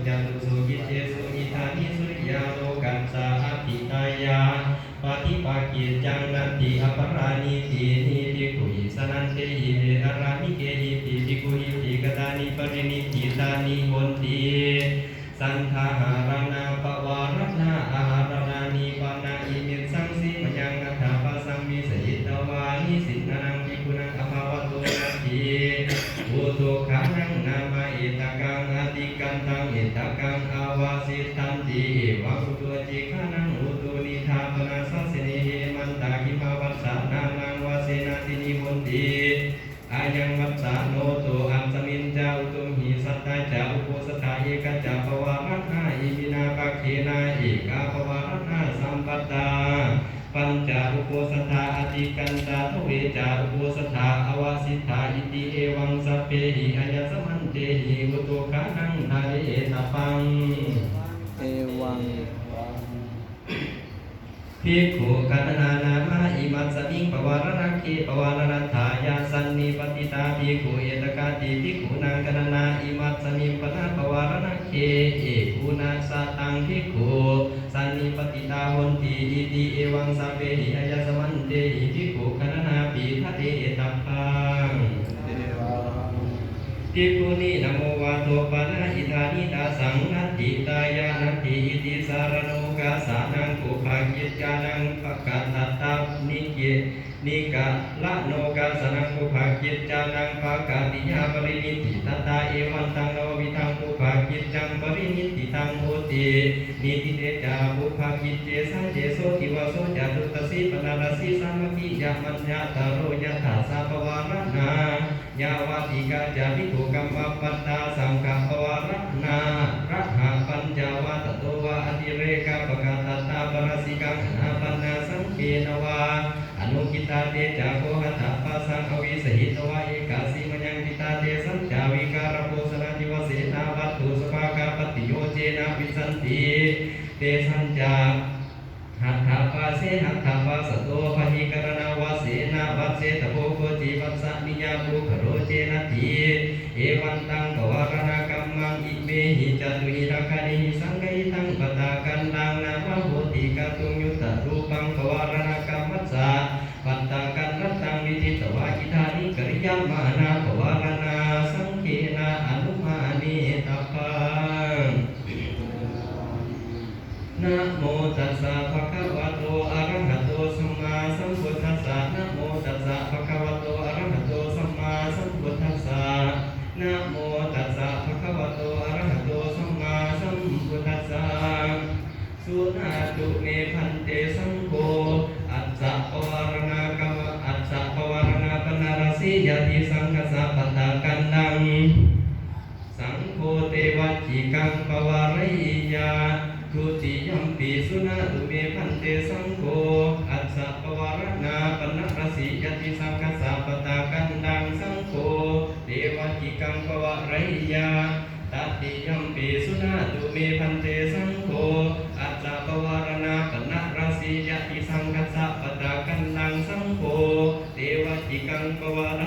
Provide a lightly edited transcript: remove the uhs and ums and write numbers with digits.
จตุสุกิเจสุอิธานิสุริยาโลกัสสะอภิตายาปฏิปากิจังนันติอปรานิตินิภิกขุหิสนันเตหิเวอรามิเกหิติภิกขุหิติกตานิปรินิติตานิโหนติสันทาหารนาปวารณาอาหารนานิปานาอิมิสังสิมยังอัฏฐปัสสังมิสยิตวานิสินานังภิกขุนังอภาวโตนัตถิอุตุขานังนามาอิตกังอติกันตังอิตกังอาวาสิตันติวะอุตุจิขานังอุตุนิธาปนาสัสนิเหมันตาหิมาวัสสะนานังวาเสนาตินิมนติอายังวัสสะโนโตอัมสมินจาอุตุมหิสัตตาจาอุโปสถาเยกัจจาภวารัตนาอิมินาปักเขนาเอกาภวารัตนาสัมปัตตาปัญจอุโปสถาอติกันตาทเวจาอุโปสถาอวาสิทธาอิติเอวังสัพเพหิอายสมันเตหิอุตุขานังทะเลตปังเอวังภิกขุกัตนานามาอิมัสสมิงปวารณเคปวารณัฏฐายาสันนิปติตาภิกขุเอตกาติภิกขุนางกนนาอิมัสสมิงปนาปวารณเคเอกุณาสตังภิกขุสันนิปติตาหนติอิติเอวังสัพเพหิอายสมันเตหิภิกขุกัตนาปีทะเตตัพพังภิกขุนีนะโมวาโตปนะอิธานิตาสังนัตติตายานัตติอิติสารโนกาสานังปุภากิจจานังภกัตตานิเกนิกะละโนกาสนังปุภากิจจานังภกติยาปรินิติตตาเอวันตังโนวิทังปุภากิจจังปรินิติตังโหตินิติเตจาปุภากิจเจสัจเจโสติวโสจตุตสีปนาราสีสามัคคียามัญญาตโรยถาสาปวารณายาวาติกาจาภิกขุกัมมปัตตาสังฆปวารณารัฐาปัญจวาตโตวาอติเรกปกาตตาปรสิกังนาปันนาสังเกนวาอนุกิตาเตจาโกหัตถปัสสังอวิสหิตวาเอกาสีมยังกิตาเตสัญจาวิการโภสนาจิวเสนาวัตถุสภากาปฏิโยเจนะวิสันติเตสัญจาหัตถปาเสหัตถปาสโตภหิกรณาวาเสนาวัสเสตโภโคจิวัสสนิยาภูขโรเจนะติเอวันตังปวารณกัมมังอิเมหิจตุหิราคานิหิสังฆิตังปตากันตังนามะโหติกตุงยุตตรูปังปวารณกัมมัสสะปัตตากันรัตตังวิธิตวาอิธานิกริยามานาปวารณาสังเขนะอนุมานิตัพพังนะโมตัสสะภะคะวะโตอะระหะโตสัมมาสัมพุทธัสสะนะโมตัสสะภะคะวะโตอะระหะโตสัมมาสัมพุทธัสสะนะโมตัสสะภะคะวะโตอะระหะโตสัมมาสัมพุทธัสสะสุนาตุเมพันเตสังโฆอัสสะปวารณากรรมอัสสะปวารณาปนาราสียติสังฆสะปตากันดังสังโฆเทวจิกังปวารยาทุติยัมปีสุนาตุเมพันเตสังโฆอัสสะปวารณาปนาราสียติสังฆสะปตากันดังสังโฆเทวจิกังปวารยาตติยัมปีสุนาตุเมพันเตสังโฆอัสสะปวารณาปนาราสียติสังฆสะปตากันดังสังโฆเทวจิกังปวาร